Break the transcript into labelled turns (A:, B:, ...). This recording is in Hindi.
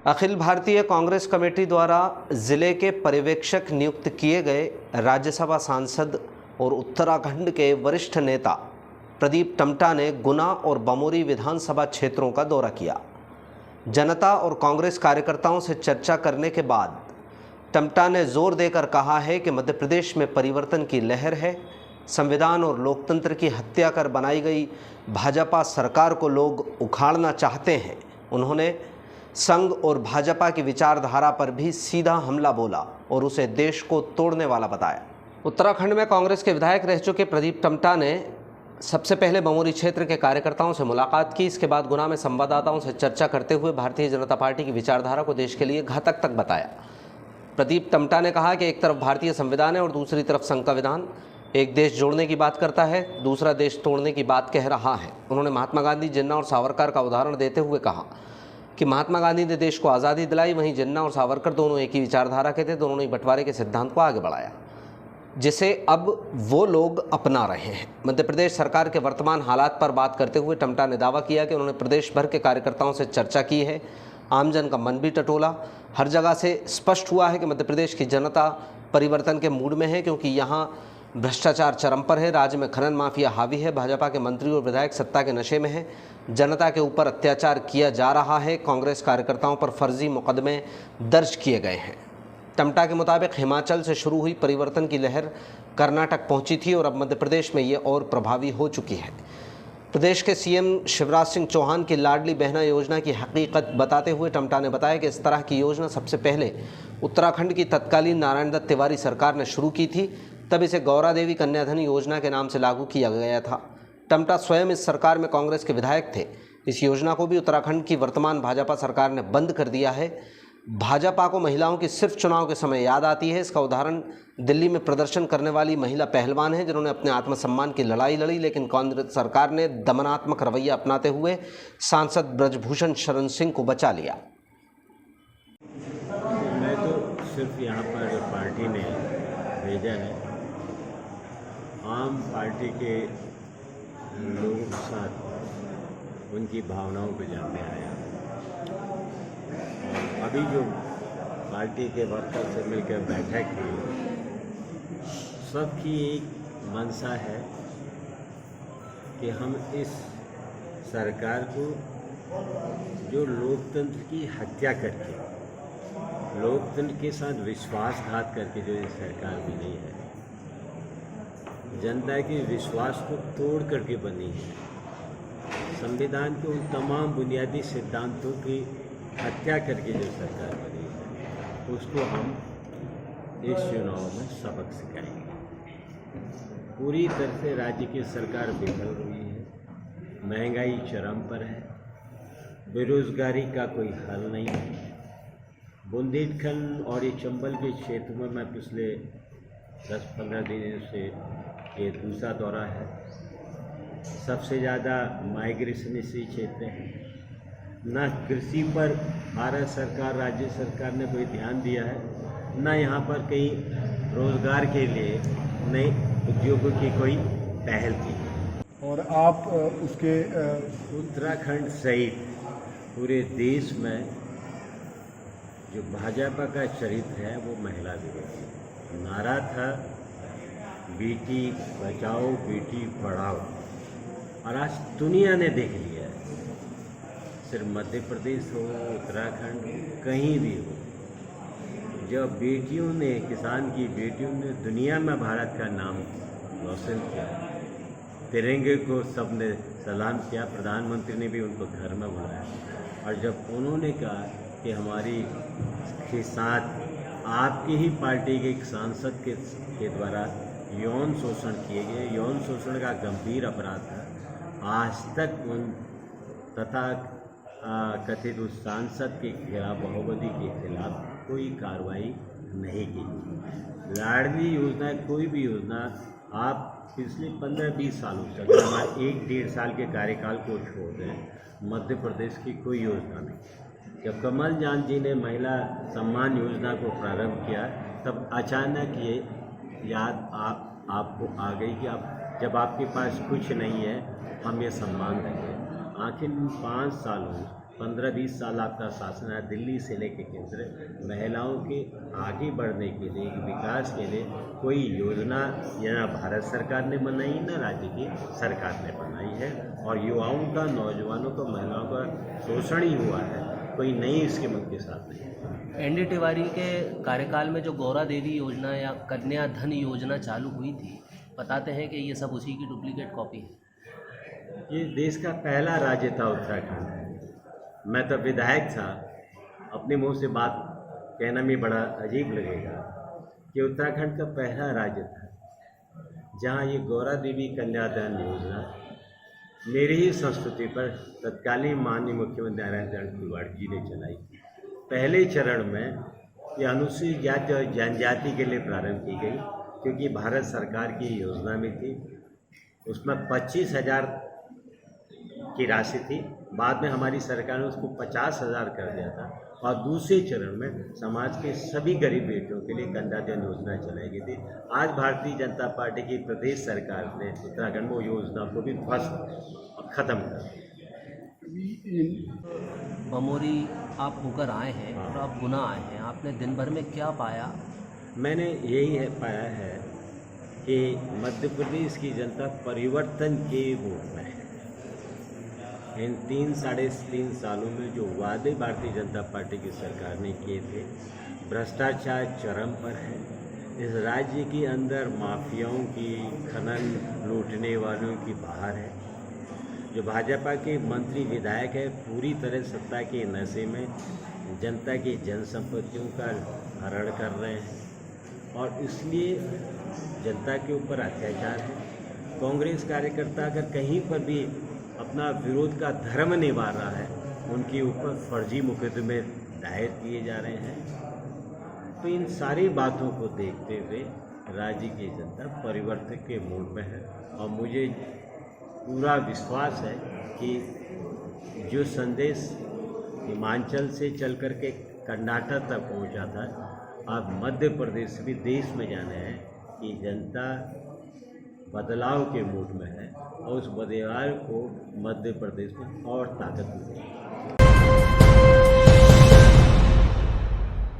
A: अखिल भारतीय कांग्रेस कमेटी द्वारा जिले के पर्यवेक्षक नियुक्त किए गए राज्यसभा सांसद और उत्तराखंड के वरिष्ठ नेता प्रदीप टम्टा ने गुना और बमोरी विधानसभा क्षेत्रों का दौरा किया। जनता और कांग्रेस कार्यकर्ताओं से चर्चा करने के बाद टम्टा ने जोर देकर कहा है कि मध्य प्रदेश में परिवर्तन की लहर है। संविधान और लोकतंत्र की हत्या कर बनाई गई भाजपा सरकार को लोग उखाड़ना चाहते हैं। उन्होंने संघ और भाजपा की विचारधारा पर भी सीधा हमला बोला और उसे देश को तोड़ने वाला बताया। उत्तराखंड में कांग्रेस के विधायक रह चुके प्रदीप टम्टा ने सबसे पहले बमोरी क्षेत्र के कार्यकर्ताओं से मुलाकात की। इसके बाद गुना में संवाददाताओं से चर्चा करते हुए भारतीय जनता पार्टी की विचारधारा को देश के लिए घातक तक बताया। प्रदीप टम्टा ने कहा कि एक तरफ भारतीय संविधान है और दूसरी तरफ संघ का विधान। एक देश जोड़ने की बात करता है, दूसरा देश तोड़ने की बात कह रहा है। उन्होंने महात्मा गांधी, जिन्ना और सावरकर का उदाहरण देते हुए कहा कि महात्मा गांधी ने देश को आज़ादी दिलाई, वहीं जिन्ना और सावरकर दोनों एक ही विचारधारा के थे। दोनों ने बंटवारे के सिद्धांत को आगे बढ़ाया, जिसे अब वो लोग अपना रहे हैं। मध्य प्रदेश सरकार के वर्तमान हालात पर बात करते हुए टम्टा ने दावा किया कि उन्होंने प्रदेश भर के कार्यकर्ताओं से चर्चा की है, आमजन का मन भी टटोला। हर जगह से स्पष्ट हुआ है कि मध्य प्रदेश की जनता परिवर्तन के मूड में है, क्योंकि यहाँ भ्रष्टाचार चरम पर है, राज्य में खनन माफिया हावी है, भाजपा के मंत्री और विधायक सत्ता के नशे में है, जनता के ऊपर अत्याचार किया जा रहा है, कांग्रेस कार्यकर्ताओं पर फर्जी मुकदमे दर्ज किए गए हैं। टम्टा के मुताबिक हिमाचल से शुरू हुई परिवर्तन की लहर कर्नाटक पहुंची थी और अब मध्य प्रदेश में ये और प्रभावी हो चुकी है। प्रदेश के सीएम शिवराज सिंह चौहान की लाडली बहना योजना की हकीकत बताते हुए टम्टा ने बताया कि इस तरह की योजना सबसे पहले उत्तराखंड की तत्कालीन नारायण दत्त तिवारी सरकार ने शुरू की थी। तब इसे गौरा देवी कन्याधन योजना के नाम से लागू किया गया था। टम्टा स्वयं इस सरकार में कांग्रेस के विधायक थे। इस योजना को भी उत्तराखंड की वर्तमान भाजपा सरकार ने बंद कर दिया है। भाजपा को महिलाओं की सिर्फ चुनाव के समय याद आती है। इसका उदाहरण दिल्ली में प्रदर्शन करने वाली महिला पहलवान है, जिन्होंने अपने आत्मसम्मान की लड़ाई लड़ी, लेकिन कांग्रेस सरकार ने दमनात्मक रवैया अपनाते हुए सांसद ब्रजभूषण शरण सिंह को बचा लिया।
B: मैं तो सिर्फ यहाँ पर पार्टी ने भेजा है, आम पार्टी के लोगों के साथ उनकी भावनाओं को जानने आया। और अभी जो पार्टी के वर्कर से मिलकर बैठक हुई, सबकी एक मंशा है कि हम इस सरकार को जो लोकतंत्र की हत्या करके, लोकतंत्र के साथ विश्वासघात करके जो ये सरकार बनी है, जनता के विश्वास को तोड़ करके बनी है, संविधान के उन तमाम बुनियादी सिद्धांतों की हत्या करके जो सरकार बनी है, उसको हम इस चुनाव में सबक सिखाएंगे। पूरी तरह से राज्य की सरकार विफल हुई है, महंगाई चरम पर है, बेरोजगारी का कोई हल नहीं है। बुंदेलखंड और ये चंबल के क्षेत्र में मैं पिछले 10-15 दिनों से ये दूसरा दौरा है। सबसे ज़्यादा माइग्रेशन इसी क्षेत्र है। न कृषि पर भारत सरकार, राज्य सरकार ने कोई ध्यान दिया है, न यहाँ पर कहीं रोजगार के लिए नए उद्योगों की कोई पहल की।
C: और आप उसके
B: उत्तराखंड सहित पूरे देश में जो भाजपा का चरित्र है वो महिला विरोधी नारा था, बेटी बचाओ बेटी पढ़ाओ, और आज दुनिया ने देख लिया है। सिर्फ मध्य प्रदेश हो, उत्तराखंड, कहीं भी हो, जब बेटियों ने, किसान की बेटियों ने दुनिया में भारत का नाम रोशन किया, तिरंगे को सबने सलाम किया, प्रधानमंत्री ने भी उनको घर में बुलाया। और जब उन्होंने कहा कि हमारी के साथ आपकी ही पार्टी के एक सांसद के द्वारा यौन शोषण किए गए, यौन शोषण का गंभीर अपराध था, आज तक उन तथा कथित उस सांसद के खिलाफ, बहुमती के खिलाफ कोई कार्रवाई नहीं की। लाडली योजना, कोई भी योजना आप पिछले 15-20 सालों से, अगर हमारे 1-1.5 साल के कार्यकाल को छोड़ दें, मध्य प्रदेश की कोई योजना नहीं। जब कमल जान जी ने महिला सम्मान योजना को प्रारंभ किया, तब अचानक ये याद आपको आ गई कि आप, जब आपके पास कुछ नहीं है, हम ये सम्मान देंगे। आखिर 5 सालों 15-20 साल आपका शासन है, दिल्ली से लेकर केंद्र, महिलाओं के आगे बढ़ने के लिए, विकास के लिए कोई योजना या भारत सरकार ने बनाई न राज्य की सरकार ने बनाई है। और युवाओं का, नौजवानों का, महिलाओं का शोषण ही हुआ है, कोई नई स्कीम उनके साथ नहीं।
D: एनडी तिवारी के कार्यकाल में जो गौरा देवी योजना या कन्या धन योजना चालू हुई थी, बताते हैं कि ये सब उसी की डुप्लीकेट कॉपी है।
B: ये देश का पहला राज्य था उत्तराखंड। मैं तो विधायक था, अपने मुंह से बात कहना भी बड़ा अजीब लगेगा कि उत्तराखंड का पहला राज्य था जहां ये गौरा देवी कन्यादान योजना मेरी ही संस्कृति पर तत्कालीन माननीय मुख्यमंत्री नारायण तिवारी जी ने चलाई। पहले चरण में ये अनुसूचित जाति और जनजाति के लिए प्रारंभ की गई, क्योंकि भारत सरकार की योजना में थी। उसमें 25,000 की राशि थी, बाद में हमारी सरकार ने उसको 50,000 कर दिया था। और दूसरे चरण में समाज के सभी गरीब बेटियों के लिए कन्यादान योजना चलाई गई थी। आज भारतीय जनता पार्टी की प्रदेश सरकार ने उत्तराखंड में योजना को भी खत्म कर दिया।
D: बमोरी आप होकर आए हैं और आप गुना आए हैं, आपने दिन भर में क्या पाया?
B: मैंने यही पाया है कि मध्य प्रदेश की जनता परिवर्तन के रूप में है। इन 3-3.5 सालों में जो वादे भारतीय जनता पार्टी की सरकार ने किए थे, भ्रष्टाचार चरम पर है। इस राज्य के अंदर माफियाओं की, खनन लूटने वालों की बाहर है। जो भाजपा के मंत्री विधायक है, पूरी तरह सत्ता के नशे में जनता की जनसंपत्तियों का हरण कर रहे हैं और इसलिए जनता के ऊपर अत्याचार है। कांग्रेस कार्यकर्ता अगर कहीं पर भी अपना विरोध का धर्म निभा रहा है, उनके ऊपर फर्जी मुकदमे दायर किए जा रहे हैं। तो इन सारी बातों को देखते हुए राज्य की जनता परिवर्तन के मूड में है और मुझे पूरा विश्वास है कि जो संदेश हिमाचल से चल कर के कर्नाटक तक पहुंचा था, अब मध्य प्रदेश भी देश में जाना है कि जनता बदलाव के मूड में है और उस बदलाव को मध्य प्रदेश में और ताकत मिलेगी।